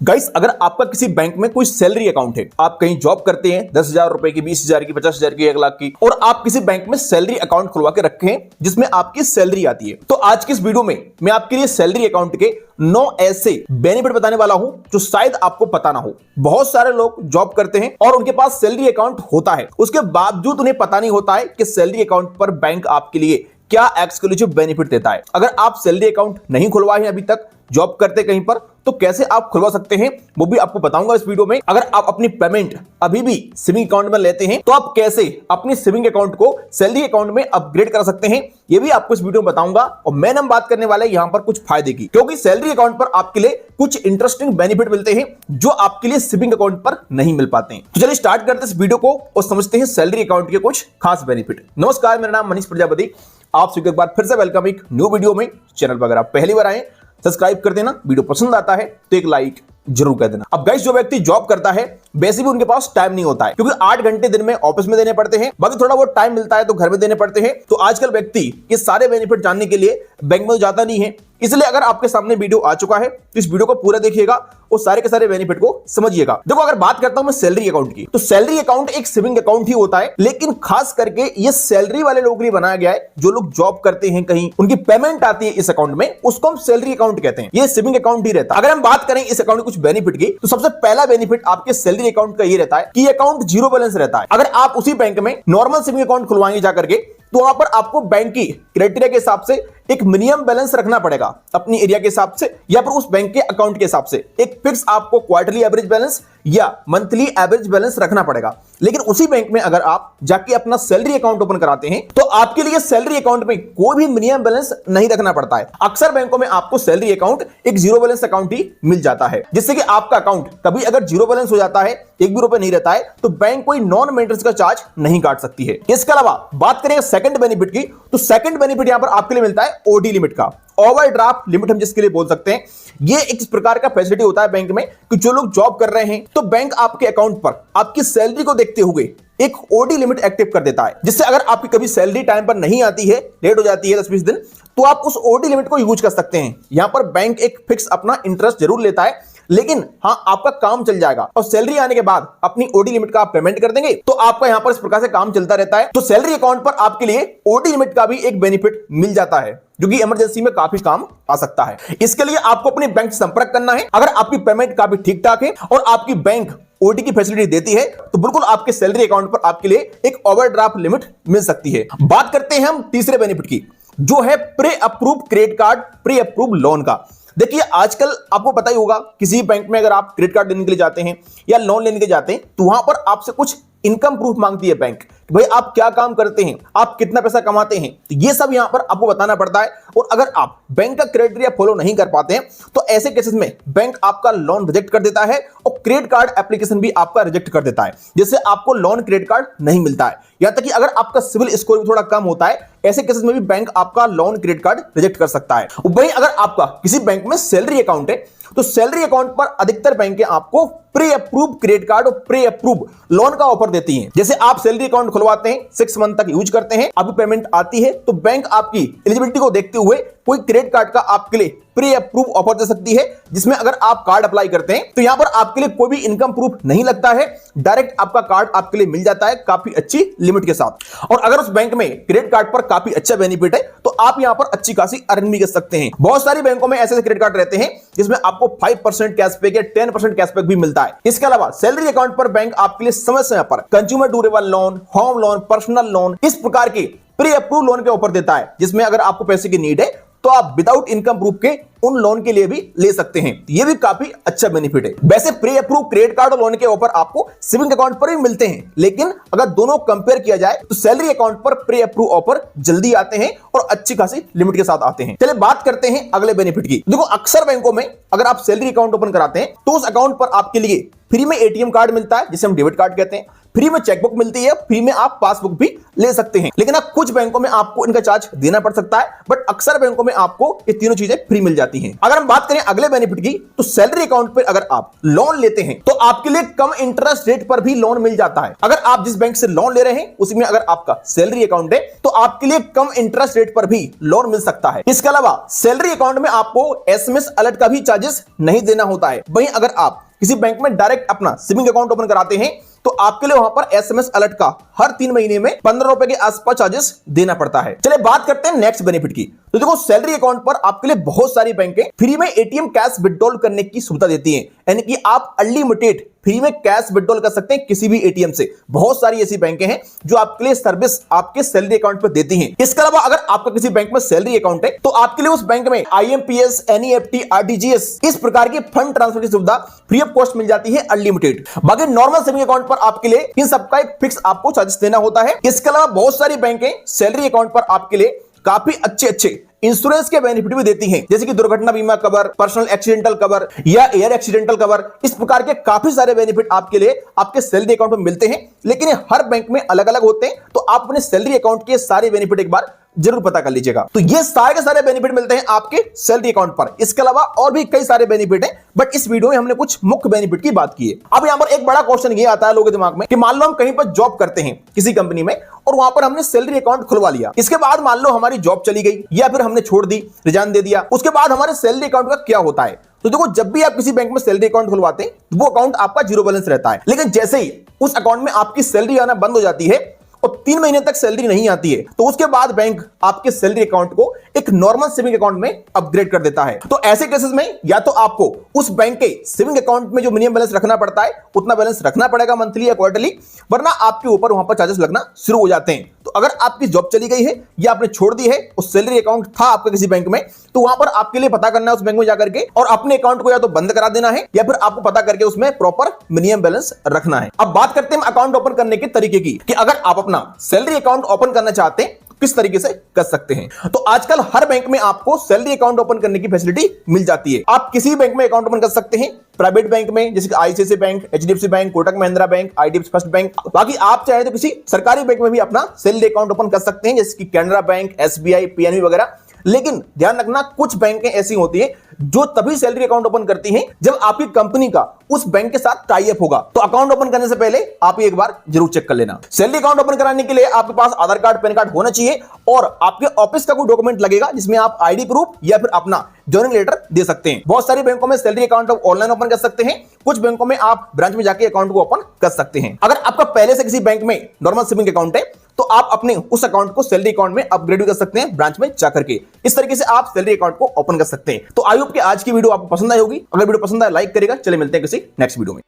Guys, अगर आपका किसी बैंक में कोई सैलरी अकाउंट है, आप कहीं जॉब करते हैं 10,000 रुपए की, 20,000 की, 50,000 की, 1 लाख की, और आप किसी बैंक में सैलरी अकाउंट खुलवा के रखे हैं जिसमें आपकी सैलरी आती है, तो आज की इस वीडियो में मैं आपके लिए सैलरी अकाउंट के 9 ऐसे बेनिफिट बताने वाला हूं जो शायद आपको पता ना हो। बहुत सारे लोग जॉब करते हैं और उनके पास सैलरी अकाउंट होता है, उसके बावजूद उन्हें पता नहीं होता है कि सैलरी अकाउंट पर बैंक आपके लिए क्या एक्सक्लूसिव बेनिफिट देता है। अगर आप सैलरी अकाउंट नहीं खुलवाए हैं अभी तक, जॉब करते कहीं पर, तो कैसे आप खुलवा सकते हैं वो भी आपको बताऊंगा इस वीडियो में। अगर आप अपनी पेमेंट अभी भी सेविंग अकाउंट में लेते हैं तो आप कैसे अपनी सेविंग अकाउंट को सैलरी अकाउंट में अपग्रेड कर सकते हैं, ये भी आपको इस वीडियो में बताऊंगा। और मैं बात करने वाला है यहां पर कुछ फायदे की, क्योंकि सैलरी अकाउंट पर आपके लिए कुछ इंटरेस्टिंग बेनिफिट मिलते हैं जो आपके लिए सेविंग अकाउंट पर नहीं मिल पाते हैं। तो चलिए स्टार्ट करते हैं इस वीडियो को और समझते हैं सैलरी अकाउंट के कुछ खास बेनिफिट। नमस्कार, मेरा नाम मनीष प्रजापति, आप सभी को एक बार फिर से वेलकम एक न्यू वीडियो में। चैनल पर अगर आप पहली बार आए सब्सक्राइब कर देना, वीडियो पसंद आता है तो एक लाइक जरूर कर देना। अब गाइस, जो व्यक्ति जॉब करता है वैसे भी उनके पास टाइम नहीं होता है, क्योंकि 8 घंटे दिन में ऑफिस में देने पड़ते हैं, बाकी थोड़ा बहुत टाइम मिलता है तो घर में देने पड़ते हैं। तो आजकल व्यक्ति ये सारे बेनिफिट जानने के लिए बैंक में जाता नहीं है। इसलिए अगर आपके सामने वीडियो आ चुका है तो इस वीडियो को पूरा देखिएगा और सारे के सारे बेनिफिट को समझिएगा। देखो, अगर बात करता हूं मैं सैलरी अकाउंट की, तो सैलरी अकाउंट एक सेविंग अकाउंट ही होता है, लेकिन खास करके ये सैलरी वाले लोगों के लिए बनाया गया है। जो लोग जॉब करते हैं कहीं, उनकी पेमेंट आती है इस अकाउंट में, उसको हम सैलरी अकाउंट कहते हैं। ये सेविंग अकाउंट ही रहता है। अगर हम बात करें इस अकाउंट के कुछ बेनिफिट की, तो सबसे पहला बेनिफिट आपके सैलरी अकाउंट का ये रहता है कि अकाउंट जीरो बैलेंस रहता है। अगर आप उसी बैंक में नॉर्मल सेविंग अकाउंट खुलवाएंगे जाकर के, तो वहां पर आपको बैंक की क्राइटेरिया के हिसाब से एक मिनिमम बैलेंस रखना पड़ेगा, अपनी एरिया के हिसाब से या फिर उस बैंक के अकाउंट के हिसाब से एक फिक्स आपको क्वार्टरली एवरेज बैलेंस या मंथली एवरेज बैलेंस रखना पड़ेगा। लेकिन उसी बैंक में अगर आप जाके अपना सैलरी अकाउंट ओपन कराते हैं तो आपके लिए सैलरी अकाउंट में कोई भी मिनिमम बैलेंस नहीं रखना पड़ता है। अक्सर बैंकों में आपको सैलरी अकाउंट एक जीरो बैलेंस अकाउंट ही मिल जाता है, जिससे कि आपका अकाउंट कभी अगर जीरो बैलेंस हो जाता है, 1 भी रुपए नहीं रहता है, तो बैंक कोई नॉन मेंटेनेंस का चार्ज नहीं काट सकती है। इसके अलावा बात करें सेकंड बेनिफिट की, तो सेकंड बेनिफिट यहां पर आपके लिए मिलता है ओडी लिमिट का, ओवरड्राफ्ट लिमिट हम जिसके लिए बोल सकते हैं। ये एक इस प्रकार का फैसिलिटी होता है बैंक में कि जो लोग जॉब कर रहे हैं तो बैंक आपके अकाउंट पर आपकी सैलरी को देखते हुए एक ओडी लिमिट एक्टिव कर देता है, जिससे अगर आपकी कभी सैलरी टाइम पर नहीं आती है, लेट हो जाती है 10-20 दिन, तो आप उस ओडी लिमिट को यूज कर सकते हैं। यहां पर बैंक एक फिक्स अपना इंटरेस्ट जरूर लेता है, लेकिन हां, आपका काम चल जाएगा और सैलरी आने के बाद अपनी ओडी लिमिट का आप पेमेंट कर देंगे, तो आपका यहां पर इस प्रकार से काम चलता रहता है। तो सैलरी अकाउंट पर आपके लिए ओडी लिमिट का भी एक बेनिफिट मिल जाता है, जो कि इमरजेंसी में काफी काम आ सकता है। इसके लिए आपको अपने बैंक से संपर्क करना है। अगर आपकी पेमेंट काफी ठीक ठाक है और आपकी बैंक ओडी की फैसिलिटी देती है, तो बिल्कुल आपके सैलरी अकाउंट पर आपके लिए एक ओवरड्राफ्ट लिमिट मिल सकती है। बात करते हैं हम तीसरे बेनिफिट की, जो है pre approve credit card, pre approve loan का। देखिए, आजकल आपको पता ही होगा, किसी बैंक में अगर आप क्रेडिट कार्ड लेने के लिए जाते हैं या लोन लेने के लिए जाते हैं, तो वहां पर आपसे कुछ इनकम प्रूफ मांगती है बैंक, कि भाई आप क्या काम करते हैं, आप कितना पैसा कमाते हैं, तो ये सब यहां पर आपको बताना पड़ता है। और अगर आप बैंक का क्राइटेरिया फॉलो नहीं कर पाते हैं तो ऐसे केसेस में बैंक आपका लोन रिजेक्ट कर देता है और क्रेडिट कार्ड एप्लीकेशन भी आपका रिजेक्ट कर देता है, जिससे आपको लोन क्रेडिट कार्ड नहीं मिलता है। यहां तक कि अगर आपका सिविल स्कोर भी थोड़ा कम होता है, ऐसे केसेस में भी बैंक आपका लोन क्रेडिट कार्ड रिजेक्ट कर सकता है। वहीं अगर आपका किसी बैंक में सैलरी अकाउंट है, तो सैलरी अकाउंट पर अधिकतर बैंकें आपको प्री अप्रूव क्रेडिट कार्ड और प्री अप्रूव लोन का ऑफर देती हैं। जैसे आप सैलरी अकाउंट खुलवाते हैं, 6 मंथ तक यूज करते हैं, आपकी पेमेंट आती है, तो बैंक आपकी एलिजिबिलिटी को देखते हुए कोई क्रेडिट कार्ड का आपके लिए प्री अप्रूव ऑफर दे सकती है, जिसमें अगर आप कार्ड अप्लाई करते हैं तो यहां पर आपके लिए कोई भी इनकम प्रूफ नहीं लगता है, डायरेक्ट आपका कार्ड आपके लिए मिल जाता है काफी अच्छी लिमिट के साथ। और अगर उस बैंक में क्रेडिट कार्ड पर काफी अच्छा बेनिफिट है, तो आप यहां पर अच्छी खासी अर्निंग भी कर सकते हैं। बहुत सारी बैंकों में ऐसे क्रेडिट कार्ड रहते हैं जिसमें आपको 5% कैशबैक या 10% कैशबैक भी मिलता है। इसके अलावा सैलरी अकाउंट पर बैंक आपके लिए समय समय पर consumer durable loan, home loan, personal loan, इस प्रकार के प्री अप्रूव लोन के ऑफर देता है, जिसमें अगर आपको पैसे की नीड है तो आप विदाउट इनकम प्रूफ के उन लोन के लिए भी ले सकते हैं। ये भी काफी अच्छा बेनिफिट है। वैसे प्री अप्रूव क्रेडिट कार्ड और लोन के ऑफर आपको सेविंग अकाउंट पर भी मिलते हैं, लेकिन अगर दोनों कंपेयर किया जाए तो सैलरी अकाउंट पर प्री अप्रूव ऑफर जल्दी आते हैं और अच्छी खासी लिमिट के साथ आते हैं। चलिए बात करते हैं अगले बेनिफिट की। देखो, अक्सर बैंकों में अगर आप सैलरी अकाउंट ओपन कराते हैं तो उस अकाउंट पर आपके लिए फ्री में एटीएम कार्ड मिलता है जिसे हम डेबिट कार्ड कहते हैं, फ्री में चेकबुक मिलती है, फ्री में आप पासबुक भी ले सकते हैं। लेकिन अब कुछ बैंकों में आपको इनका चार्ज देना पड़ सकता है, बट अक्सर बैंकों में आपको ये तीनों चीजें फ्री मिल जाती हैं। अगर हम बात करें अगले बेनिफिट की, तो सैलरी अकाउंट पर अगर आप लोन लेते हैं तो आपके लिए कम इंटरेस्ट रेट पर भी लोन मिल जाता है। अगर आप जिस बैंक से लोन ले रहे हैं उसमें अगर आपका सैलरी अकाउंट है तो आपके लिए कम इंटरेस्ट रेट पर भी लोन मिल सकता है। इसके अलावा सैलरी अकाउंट में आपको एसएमएस अलर्ट का भी चार्जेस नहीं देना होता है। वहीं अगर आप किसी बैंक में डायरेक्ट अपना सेविंग अकाउंट ओपन कराते हैं तो आपके लिए वहां पर एसएमएस अलर्ट का हर 3 महीने में 15 रुपए के आसपास चार्जेस देना पड़ता है। चलिए बात करते हैं नेक्स्ट बेनिफिट की। तो देखो, सैलरी अकाउंट पर आपके लिए बहुत सारी बैंकें फ्री में एटीएम कैश विड्रॉल करने की सुविधा देती हैं, यानी कि आप अनलिमिटेड फ्री में कैश विड्रॉल कर सकते हैं किसी भी एटीएम से। बहुत सारी ऐसी बैंकें हैं जो आपके लिए सर्विस आपके सैलरी अकाउंट पर देती हैं। इसके अलावा अगर आपका किसी बैंक में सैलरी अकाउंट है तो आपके लिए उस बैंक में आईएमपीएस, एनईएफटी, आरटीजीएस इस प्रकार की फंड ट्रांसफर की सुविधा फ्री ऑफ कॉस्ट मिल जाती है, अनलिमिटेड। बाकी नॉर्मल सेविंग अकाउंट पर आपके लिए इन सबका एक फिक्स आपको चार्जेस देना होता है। इसके अलावा बहुत सारी बैंकें सैलरी अकाउंट पर आपके लिए काफी अच्छे इंश्योरेंस के बेनिफिट भी देती हैं, जैसे कि दुर्घटना बीमा कवर, पर्सनल एक्सीडेंटल कवर या एयर एक्सीडेंटल कवर। इस प्रकार के काफी सारे बेनिफिट आपके लिए आपके सैलरी अकाउंट में मिलते हैं, लेकिन ये हर बैंक में अलग अलग होते हैं। तो आप अपने सैलरी अकाउंट के सारे बेनिफिट एक बार जरूर पता कर लीजिएगा। तो ये सारे के सारे बेनिफिट मिलते हैं आपके सैलरी अकाउंट पर। इसके अलावा और भी कई सारे बेनिफिट हैं, बट इस वीडियो में हमने कुछ मुख्य बेनिफिट की बात की है। अब यहां पर एक बड़ा क्वेश्चन ये आता है लोगों के दिमाग में कि मान लो हम कहीं पर जॉब करते हैं किसी कंपनी में और वहां पर हमने सैलरी अकाउंट खुलवा लिया। इसके बाद मान लो हमारी जॉब चली गई या फिर हमने छोड़ दी, रिजाइन दे दिया, उसके बाद हमारे सैलरी अकाउंट का क्या होता है? तो देखो, जब भी आप किसी बैंक में सैलरी अकाउंट खुलवाते हैं वो अकाउंट आपका जीरो बैलेंस रहता है। लेकिन जैसे ही उस अकाउंट में आपकी सैलरी आना बंद हो जाती है और 3 महीने तक सैलरी नहीं आती है तो उसके बाद बैंक आपके सैलरी अकाउंट को एक नॉर्मल सेविंग अकाउंट में अपग्रेड कर देता है। तो ऐसे केसेस में या तो आपको उस बैंक के सेविंग अकाउंट में जो मिनिमम बैलेंस रखना पड़ता है उतना बैलेंस रखना पड़ेगा मंथली या क्वार्टरली, वरना आपके ऊपर वहां पर चार्जेस लगना शुरू हो जाते हैं। तो अगर आपकी जॉब चली गई है या आपने छोड़ दी है, उस सैलरी अकाउंट था आपके किसी बैंक में, तो वहां पर आपके लिए पता करना है उस बैंक में जाकर के और अपने अकाउंट को या तो बंद करा देना है या फिर आपको पता करके उसमें प्रॉपर मिनिमम बैलेंस रखना है। अब बात करते हैं अकाउंट ओपन करने के तरीके की, कि अगर आप अपना सैलरी अकाउंट ओपन करना चाहते हैं किस तरीके से कर सकते हैं। तो आजकल हर बैंक में आपको सैलरी अकाउंट ओपन करने की फैसिलिटी मिल जाती है। आप किसी बैंक में अकाउंट ओपन कर सकते हैं, प्राइवेट बैंक में जैसे ICICI bank, HDFC bank, Kotak Mahindra bank, IDFC first bank. बाकी आप चाहे तो किसी सरकारी बैंक में भी अपना सैलरी अकाउंट ओपन कर सकते हैं, जैसे कि कैनरा बैंक, एसबीआई, पीएनबी वगैरह। लेकिन ध्यान रखना, कुछ बैंकें ऐसी होती हैं जो तभी सैलरी अकाउंट ओपन करती हैं जब आपकी कंपनी का उस बैंक के साथ टाई अप होगा। तो अकाउंट ओपन करने से पहले आप एक बार जरूर चेक कर लेना। सैलरी अकाउंट ओपन कराने के लिए आपके पास आधार कार्ड, पैन कार्ड होना चाहिए और आपके ऑफिस का कोई डॉक्यूमेंट लगेगा जिसमें आप आईडी प्रूफ या फिर अपना जॉइनिंग लेटर दे सकते हैं। बहुत सारी बैंकों में सैलरी अकाउंट ऑनलाइन ओपन कर सकते हैं, कुछ बैंकों में आप ब्रांच में जाके अकाउंट को ओपन कर सकते हैं। अगर आपका पहले से किसी बैंक में नॉर्मल सेविंग अकाउंट है तो आप अपने उस अकाउंट को सैलरी अकाउंट में अपग्रेड कर सकते हैं ब्रांच में जाकर के। इस तरीके से आप सैलरी अकाउंट को ओपन कर सकते हैं। तो आई होप कि आज की वीडियो आपको पसंद आई होगी। अगर वीडियो पसंद आए लाइक करेगा। चले मिलते हैं किसी नेक्स्ट वीडियो में।